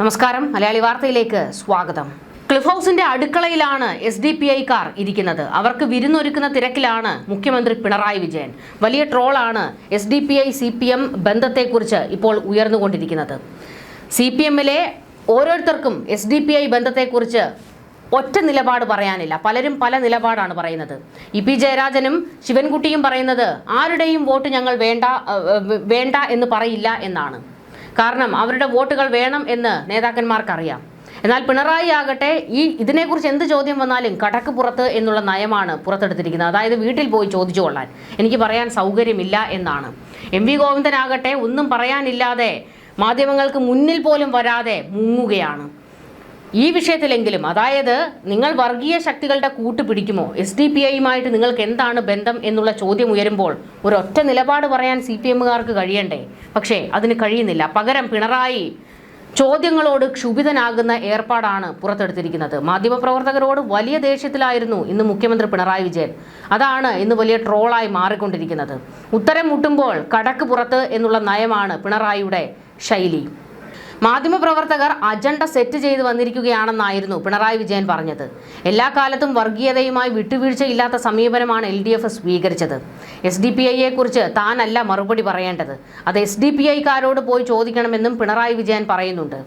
നമസ്കാരം, മലയാളി വാർത്തയിലേക്ക് സ്വാഗതം. ക്ലിഫ് ഹൗസിന്റെ അടുക്കളയിലാണ് SDPI-ക്കാർ ഇരിക്കുന്നത്. അവർക്ക് വിരുന്നൊരുക്കുന്ന തിരക്കിലാണ് മുഖ്യമന്ത്രി പിണറായി വിജയൻ. വലിയ ട്രോളാണ് SDPI-CPM ബന്ധത്തെക്കുറിച്ച് ഇപ്പോൾ ഉയർന്നുകൊണ്ടിരിക്കുന്നത്. CPM-ലെ ഓരോരുത്തർക്കും SDPI ബന്ധത്തെക്കുറിച്ച് ഒറ്റ നിലപാട് പറയാനില്ല. പലരും പല നിലപാടാണ് പറയുന്നത്. EP ജയരാജനും ശിവൻകുട്ടിയും പറയുന്നത് ആരുടെയും വോട്ട് ഞങ്ങൾ വേണ്ട എന്ന് പറയില്ല എന്നാണ്. കാരണം അവരുടെ വോട്ടുകൾ വേണം എന്ന് നേതാക്കന്മാർക്കറിയാം. എന്നാൽ പിണറായി ആകട്ടെ ഇതിനെക്കുറിച്ച് എന്ത് ചോദ്യം വന്നാലും കടക്ക് പുറത്ത് എന്നുള്ള നയമാണ് പുറത്തെടുത്തിരിക്കുന്നത്. അതായത് വീട്ടിൽ പോയി ചോദിച്ചു കൊള്ളാൻ എനിക്ക് പറയാൻ സൗകര്യമില്ല എന്നാണ്. MV ഗോവിന്ദനാകട്ടെ ഒന്നും പറയാനില്ലാതെ മാധ്യമങ്ങൾക്ക് മുന്നിൽ പോലും വരാതെ മുങ്ങുകയാണ്. ഈ വിഷയത്തിലെങ്കിലും, അതായത് നിങ്ങൾ വർഗീയ ശക്തികളുടെ കൂട്ട് പിടിക്കുമോ, SDPI-യുമായിട്ട് നിങ്ങൾക്ക് എന്താണ് ബന്ധം എന്നുള്ള ചോദ്യം ഉയരുമ്പോൾ ഒരൊറ്റ നിലപാട് പറയാൻ CPM-കാർക്ക് കഴിയണ്ടേ? പക്ഷേ അതിന് കഴിയുന്നില്ല. പകരം പിണറായി ചോദ്യങ്ങളോട് ക്ഷുഭിതനാകുന്ന ഏർപ്പാടാണ് പുറത്തെടുത്തിരിക്കുന്നത്. മാധ്യമപ്രവർത്തകരോട് വലിയ ദേഷ്യത്തിലായിരുന്നു ഇന്ന് മുഖ്യമന്ത്രി പിണറായി വിജയൻ. അതാണ് ഇന്ന് വലിയ ട്രോളായി മാറിക്കൊണ്ടിരിക്കുന്നത്. ഉത്തരം മുട്ടുമ്പോൾ കടക്ക് പുറത്ത് എന്നുള്ള നയമാണ് പിണറായിയുടെ ശൈലി. മാധ്യമപ്രവർത്തകർ അജണ്ട സെറ്റ് ചെയ്ത് വന്നിരിക്കുകയാണെന്നായിരുന്നു പിണറായി വിജയൻ പറഞ്ഞത്. എല്ലാ കാലത്തും വർഗീയതയുമായി വിട്ടുവീഴ്ചയില്ലാത്ത സമീപനമാണ് LDF സ്വീകരിച്ചത്. SDPI-യെക്കുറിച്ച് താനല്ല മറുപടി പറയേണ്ടത്, അത് SDPI-ക്കാരോട് പോയി ചോദിക്കണമെന്നും പിണറായി വിജയൻ പറയുന്നുണ്ട്.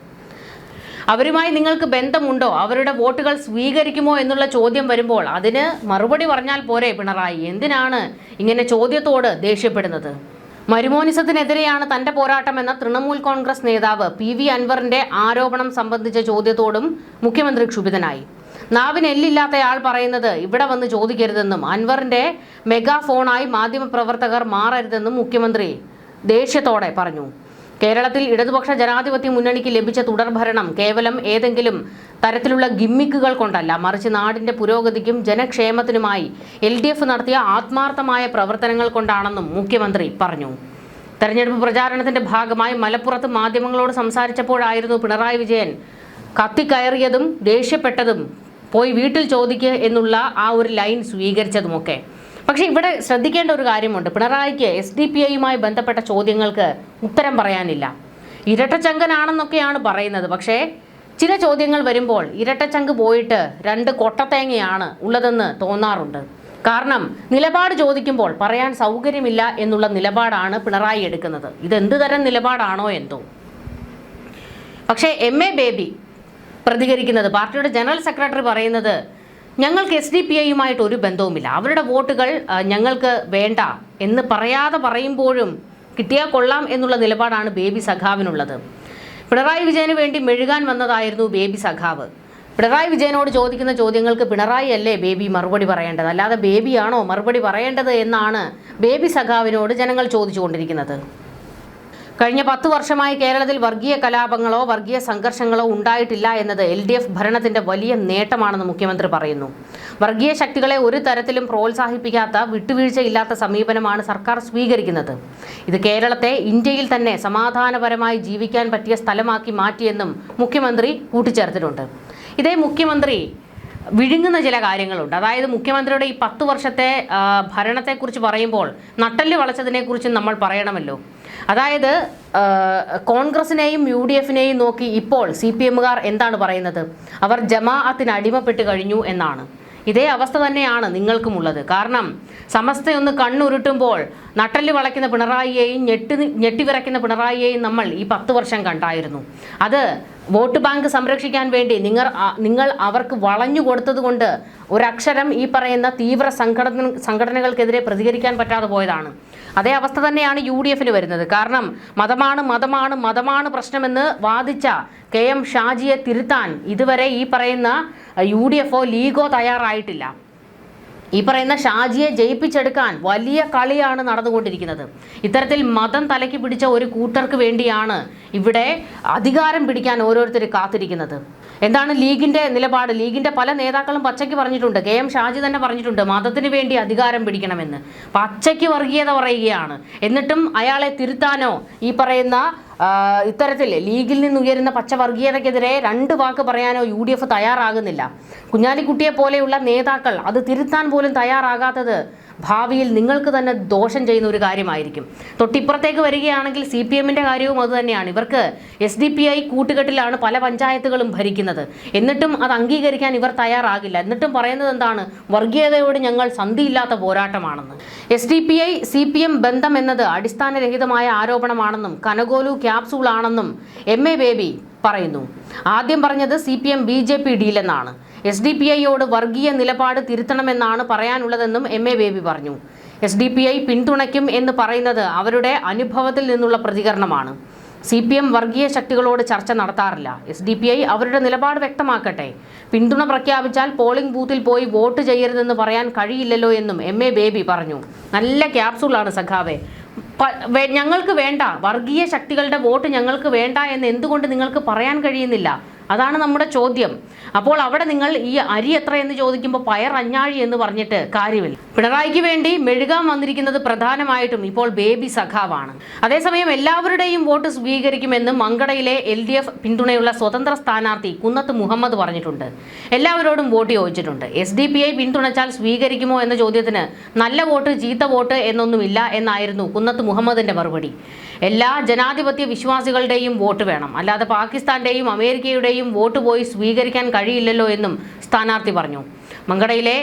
അവരുമായി നിങ്ങൾക്ക് ബന്ധമുണ്ടോ, അവരുടെ വോട്ടുകൾ സ്വീകരിക്കുമോ എന്നുള്ള ചോദ്യം വരുമ്പോൾ അതിന് മറുപടി പറഞ്ഞാൽ പോരെ പിണറായി? എന്തിനാണ് ഇങ്ങനെ ചോദ്യത്തോട് ദേഷ്യപ്പെടുന്നത്? മരുമോനിസത്തിനെതിരെയാണ് തന്റെ പോരാട്ടമെന്ന തൃണമൂൽ കോൺഗ്രസ് നേതാവ് PV അൻവറിന്റെ ആരോപണം സംബന്ധിച്ച ചോദ്യത്തോടും മുഖ്യമന്ത്രി ക്ഷുഭിതനായി. നാവിന് എല്ലില്ലാത്തയാൾ പറയുന്നത് ഇവിടെ വന്ന് ചോദിക്കരുതെന്നും അൻവറിന്റെ മെഗാഫോണായി മാധ്യമപ്രവർത്തകർ മാറരുതെന്നും മുഖ്യമന്ത്രി ദേഷ്യത്തോടെ പറഞ്ഞു. കേരളത്തിൽ ഇടതുപക്ഷ ജനാധിപത്യ മുന്നണിക്ക് ലഭിച്ച തുടർഭരണം കേവലം ഏതെങ്കിലും തരത്തിലുള്ള ഗിമ്മിക്കുകൾ കൊണ്ടല്ല, മറിച്ച് നാടിന്റെ പുരോഗതിക്കും ജനക്ഷേമത്തിനുമായി LDF നടത്തിയ ആത്മാർത്ഥമായ പ്രവർത്തനങ്ങൾ കൊണ്ടാണെന്നും മുഖ്യമന്ത്രി പറഞ്ഞു. തെരഞ്ഞെടുപ്പ് പ്രചാരണത്തിന്റെ ഭാഗമായി മലപ്പുറത്ത് മാധ്യമങ്ങളോട് സംസാരിച്ചപ്പോഴായിരുന്നു പിണറായി വിജയൻ കത്തിക്കയറിയതും ദേഷ്യപ്പെട്ടതും പോയി വീട്ടിൽ ചോദിക്കുക എന്നുള്ള ആ ഒരു ലൈൻ സ്വീകരിച്ചതുമൊക്കെ. പക്ഷേ ഇവിടെ ശ്രദ്ധിക്കേണ്ട ഒരു കാര്യമുണ്ട്. പിണറായിക്ക് SDPI-യുമായി ബന്ധപ്പെട്ട ചോദ്യങ്ങൾക്ക് ഉത്തരം പറയാനില്ല. ഇരട്ടച്ചങ്കനാണെന്നൊക്കെയാണ് പറയുന്നത്. പക്ഷേ ചില ചോദ്യങ്ങൾ വരുമ്പോൾ ഇരട്ടച്ചങ്ക് പോയിട്ട് രണ്ട് കൊട്ടത്തേങ്ങയാണ് ഉള്ളതെന്ന് തോന്നാറുണ്ട്. കാരണം നിലപാട് ചോദിക്കുമ്പോൾ പറയാൻ സൗകര്യമില്ല എന്നുള്ള നിലപാടാണ് പിണറായി എടുക്കുന്നത്. ഇതെന്ത് തരം നിലപാടാണോ എന്തോ. പക്ഷേ MA ബേബി പ്രതികരിക്കുന്നത്, പാർട്ടിയുടെ ജനറൽ സെക്രട്ടറി പറയുന്നത് ഞങ്ങൾക്ക് SDPI-യുമായിട്ട് ഒരു ബന്ധവുമില്ല, അവരുടെ വോട്ടുകൾ ഞങ്ങൾക്ക് വേണ്ട എന്ന് പറയാതെ പറയുമ്പോഴും കിട്ടിയാൽ കൊള്ളാം എന്നുള്ള നിലപാടാണ് ബേബി സഖാവിനുള്ളത്. പിണറായി വിജയന് വേണ്ടി മെഴുകാൻ വന്നതായിരുന്നു ബേബി സഖാവ്. പിണറായി വിജയനോട് ചോദിക്കുന്ന ചോദ്യങ്ങൾക്ക് പിണറായി അല്ലേ ബേബി മറുപടി പറയേണ്ടത്, അല്ലാതെ ബേബിയാണോ മറുപടി പറയേണ്ടത് എന്നാണ് ബേബി സഖാവിനോട് ജനങ്ങൾ ചോദിച്ചുകൊണ്ടിരിക്കുന്നത്. കഴിഞ്ഞ 10 വർഷമായി കേരളത്തിൽ വർഗീയ കലാപങ്ങളോ വർഗീയ സംഘർഷങ്ങളോ ഉണ്ടായിട്ടില്ല എന്നത് LDF ഭരണത്തിന്റെ വലിയ നേട്ടമാണെന്ന് മുഖ്യമന്ത്രി പറയുന്നു. വർഗീയ ശക്തികളെ ഒരു തരത്തിലും പ്രോത്സാഹിപ്പിക്കാത്ത വിട്ടുവീഴ്ചയില്ലാത്ത സമീപനമാണ് സർക്കാർ സ്വീകരിക്കുന്നത്. ഇത് കേരളത്തെ ഇന്ത്യയിൽ തന്നെ സമാധാനപരമായി ജീവിക്കാൻ പറ്റിയ സ്ഥലമാക്കി മാറ്റിയെന്നും മുഖ്യമന്ത്രി കൂട്ടിച്ചേർത്തിട്ടുണ്ട്. ഇതേ മുഖ്യമന്ത്രി വിഴുങ്ങുന്ന ചില കാര്യങ്ങളുണ്ട്. അതായത് മുഖ്യമന്ത്രിയുടെ ഈ 10 വർഷത്തെ ഭരണത്തെക്കുറിച്ച് പറയുമ്പോൾ നട്ടെല്ല് വളച്ചതിനെക്കുറിച്ചും നമ്മൾ പറയണമല്ലോ. അതായത് കോൺഗ്രസിനെയും UDF-നെയും നോക്കി ഇപ്പോൾ CPM-കാർ എന്താണ് പറയുന്നത്? അവർ ജമാഅത്തിന് അടിമപ്പെട്ട് കഴിഞ്ഞു എന്നാണ്. ഇതേ അവസ്ഥ തന്നെയാണ് നിങ്ങൾക്കുമുള്ളത്. കാരണം സമസ്തയൊന്ന് കണ്ണുരുട്ടുമ്പോൾ നട്ടെല്ല് വളയ്ക്കുന്ന പിണറായിയെയും ഞെട്ടിവിറയ്ക്കുന്ന പിണറായിയെയും നമ്മൾ ഈ 10 വർഷം കണ്ടായിരുന്നു. അത് വോട്ട് ബാങ്ക് സംരക്ഷിക്കാൻ വേണ്ടി നിങ്ങൾ അവർക്ക് വളഞ്ഞു കൊടുത്തത് കൊണ്ട് ഒരക്ഷരം ഈ പറയുന്ന തീവ്ര സംഘടനകൾക്കെതിരെ പ്രതികരിക്കാൻ പറ്റാതെ പോയതാണ്. അതേ അവസ്ഥ തന്നെയാണ് UDF-ന് വരുന്നത്. കാരണം മതമാണ് പ്രശ്നമെന്ന് വാദിച്ച KM ഷാജിയെ തിരുത്താൻ ഇതുവരെ ഈ പറയുന്ന UDF-ഓ ലീഗോ തയ്യാറായിട്ടില്ല. ഈ പറയുന്ന ഷാജിയെ ജയിപ്പിച്ചെടുക്കാൻ വലിയ കളിയാണ് നടന്നുകൊണ്ടിരിക്കുന്നത്. ഇത്തരത്തിൽ മതം തലയ്ക്ക് പിടിച്ച ഒരു കൂട്ടർക്ക് വേണ്ടിയാണ് ഇവിടെ അധികാരം പിടിക്കാൻ ഓരോരുത്തർ കാത്തിരിക്കുന്നത്. എന്താണ് ലീഗിന്റെ നിലപാട്? ലീഗിന്റെ പല നേതാക്കളും പച്ചയ്ക്ക് പറഞ്ഞിട്ടുണ്ട്. KM ഷാജി തന്നെ പറഞ്ഞിട്ടുണ്ട് മതത്തിന് വേണ്ടി അധികാരം പിടിക്കണമെന്ന്. പച്ചയ്ക്ക് വർഗീയത പറയുകയാണ്. എന്നിട്ടും അയാളെ തിരുത്താനോ ഈ പറയുന്ന ഇത്തരത്തിൽ ലീഗിൽ നിന്ന് ഉയരുന്ന പച്ചവർഗീയതയ്ക്കെതിരെ 2 വാക്ക് പറയാനോ UDF തയ്യാറാകുന്നില്ല. കുഞ്ഞാലിക്കുട്ടിയെ പോലെയുള്ള നേതാക്കൾ അത് തിരുത്താൻ പോലും തയ്യാറാകാത്തത് ഭാവിയിൽ നിങ്ങൾക്ക് തന്നെ ദോഷം ചെയ്യുന്ന ഒരു കാര്യമായിരിക്കും. തൊട്ടിപ്പുറത്തേക്ക് വരികയാണെങ്കിൽ CPM-ന്റെ കാര്യവും അതുതന്നെയാണ്. ഇവർക്ക് SDPI കൂട്ടുകെട്ടിലാണ് പല പഞ്ചായത്തുകളും ഭരിക്കുന്നത്. എന്നിട്ടും അത് അംഗീകരിക്കാൻ ഇവർ തയ്യാറാകില്ല. എന്നിട്ടും പറയുന്നത് എന്താണ്? വർഗീയതയോട് ഞങ്ങൾ സന്ധിയില്ലാത്ത പോരാട്ടമാണെന്ന്. SDPI CPM ബന്ധം എന്നത് അടിസ്ഥാനരഹിതമായ ആരോപണമാണെന്നും കനകോലു ക്യാപ്സൂൾ ആണെന്നും MA ബേബി പറയുന്നു. ആദ്യം പറഞ്ഞത് CPM BJP ഡീലെന്നാണ്. SDPIയോട് വർഗീയ നിലപാട് തിരുത്തണമെന്നാണ് പറയാനുള്ളതെന്നും MA ബേബി പറഞ്ഞു. SDPI പിന്തുണയ്ക്കും എന്ന് പറയുന്നത് അവരുടെ അനുഭവത്തിൽ നിന്നുള്ള പ്രതികരണമാണ്. CPM വർഗീയ ശക്തികളോട് ചർച്ച നടത്താറില്ല. SDPI അവരുടെ നിലപാട് വ്യക്തമാക്കട്ടെ. പിന്തുണ പ്രഖ്യാപിച്ചാൽ പോളിംഗ് ബൂത്തിൽ പോയി വോട്ട് ചെയ്യരുതെന്ന് പറയാൻ കഴിയില്ലല്ലോ എന്നും MA ബേബി പറഞ്ഞു. നല്ല ക്യാപ്സൂളാണ് സഖാവേ. ഞങ്ങൾക്ക് വേണ്ട, വർഗീയ ശക്തികളുടെ വോട്ട് ഞങ്ങൾക്ക് വേണ്ട എന്ന് എന്തുകൊണ്ട് നിങ്ങൾക്ക് പറയാൻ കഴിയുന്നില്ല? അതാണ് നമ്മുടെ ചോദ്യം. അപ്പോൾ അവിടെ നിങ്ങൾ ഈ അരി എത്ര എന്ന് ചോദിക്കുമ്പോൾ പയർ അഞ്ഞാഴി എന്ന് പറഞ്ഞിട്ട് കാര്യമില്ല. പിണറായിക്ക് വേണ്ടി മെഴുകാൻ വന്നിരിക്കുന്നത് പ്രധാനമായിട്ടും ഇപ്പോൾ ബേബി സഖാവാണ്. അതേസമയം എല്ലാവരുടെയും വോട്ട് സ്വീകരിക്കുമെന്ന് മങ്കടയിലെ LDF പിന്തുണയുള്ള സ്വതന്ത്ര സ്ഥാനാർത്ഥി കുന്നത്ത് മുഹമ്മദ് പറഞ്ഞിട്ടുണ്ട്. എല്ലാവരോടും വോട്ട് ചോദിച്ചിട്ടുണ്ട്. SDPI പിന്തുണച്ചാൽ സ്വീകരിക്കുമോ എന്ന ചോദ്യത്തിന് നല്ല വോട്ട് ചീത്ത വോട്ട് എന്നൊന്നുമില്ല എന്നായിരുന്നു കുന്നത്ത് മുഹമ്മദിന്റെ മറുപടി. എല്ലാ ജനാധിപത്യ വിശ്വാസികളുടെയും വോട്ട് വേണം, അല്ലാതെ പാകിസ്ഥാന്റെയും അമേരിക്കയുടെയും വോട്ട് പോയി സ്വീകരിക്കാൻ കഴിയില്ലല്ലോ എന്നും സ്ഥാനാർത്ഥി പറഞ്ഞു. മങ്കടയിലെ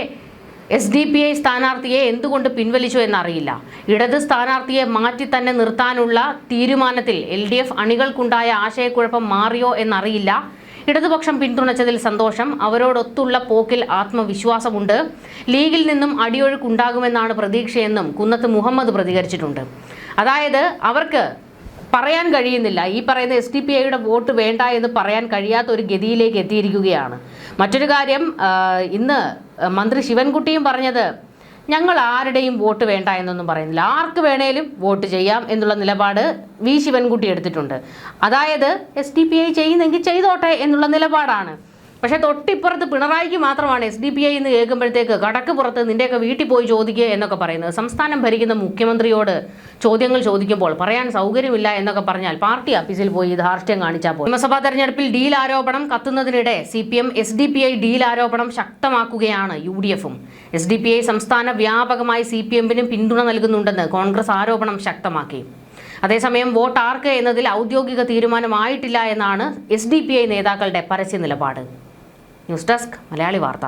SDPI സ്ഥാനാർത്ഥിയെ എന്തുകൊണ്ട് പിൻവലിച്ചു എന്നറിയില്ല. ഇടത് സ്ഥാനാർത്ഥിയെ മാറ്റി തന്നെ നിർത്താനുള്ള തീരുമാനത്തിൽ LDF അണികൾക്കുണ്ടായ ആശയക്കുഴപ്പം മാറിയോ എന്നറിയില്ല. ഇടതുപക്ഷം പിന്തുണച്ചതിൽ സന്തോഷം. അവരോടൊത്തുള്ള പോക്കിൽ ആത്മവിശ്വാസമുണ്ട്. ലീഗിൽ നിന്നും അടിയൊഴുക്കുണ്ടാകുമെന്നാണ് പ്രതീക്ഷയെന്നും കുന്നത്ത് മുഹമ്മദ് പ്രതികരിച്ചിട്ടുണ്ട്. അതായത് അവർക്ക് പറയാൻ കഴിയുന്നില്ല, ഈ പറയുന്ന SDPIയുടെ വോട്ട് വേണ്ട എന്ന് പറയാൻ കഴിയാത്ത ഒരു ഗതിയിലേക്ക് എത്തിയിരിക്കുകയാണ്. മറ്റൊരു കാര്യം, ഇന്ന് മന്ത്രി ശിവൻകുട്ടിയും പറഞ്ഞത് ഞങ്ങൾ ആരുടെയും വോട്ട് വേണ്ട എന്നൊന്നും പറയുന്നില്ല, ആർക്ക് വേണേലും വോട്ട് ചെയ്യാം എന്നുള്ള നിലപാട് വി ശിവൻകുട്ടി എടുത്തിട്ടുണ്ട്. അതായത് SDPI ചെയ്യുന്നെങ്കിൽ ചെയ്തോട്ടെ എന്നുള്ള നിലപാടാണ്. പക്ഷേ തൊട്ടിപ്പുറത്ത് പിണറായിക്ക് മാത്രമാണ് SDPI എന്ന് കേൾക്കുമ്പോഴത്തേക്ക് കടക്ക് പുറത്ത് നിൻ്റെയൊക്കെ വീട്ടിൽ പോയി ചോദിക്കുക എന്നൊക്കെ പറയുന്നത്. സംസ്ഥാനം ഭരിക്കുന്ന മുഖ്യമന്ത്രിയോട് ചോദ്യങ്ങൾ ചോദിക്കുമ്പോൾ പറയാൻ സൗകര്യമില്ല എന്നൊക്കെ പറഞ്ഞാൽ പാർട്ടി ഓഫീസിൽ പോയി ധാർഷ്ട്യം കാണിച്ചാൽ പോയി. നിയമസഭാ തെരഞ്ഞെടുപ്പിൽ ഡീൽ ആരോപണം കത്തുന്നതിനിടെ CPM SDPI ഡീൽ ആരോപണം ശക്തമാക്കുകയാണ് UDF-ഉം. SDPI സംസ്ഥാന വ്യാപകമായി CPM-നും പിന്തുണ നൽകുന്നുണ്ടെന്ന് കോൺഗ്രസ് ആരോപണം ശക്തമാക്കി. അതേസമയം വോട്ട് ആർക്ക് എന്നതിൽ ഔദ്യോഗിക തീരുമാനമായിട്ടില്ല എന്നാണ് SDPI നേതാക്കളുടെ പരസ്യ നിലപാട്. ന്യൂസ് ഡെസ്ക് മലയാളി വാർത്ത.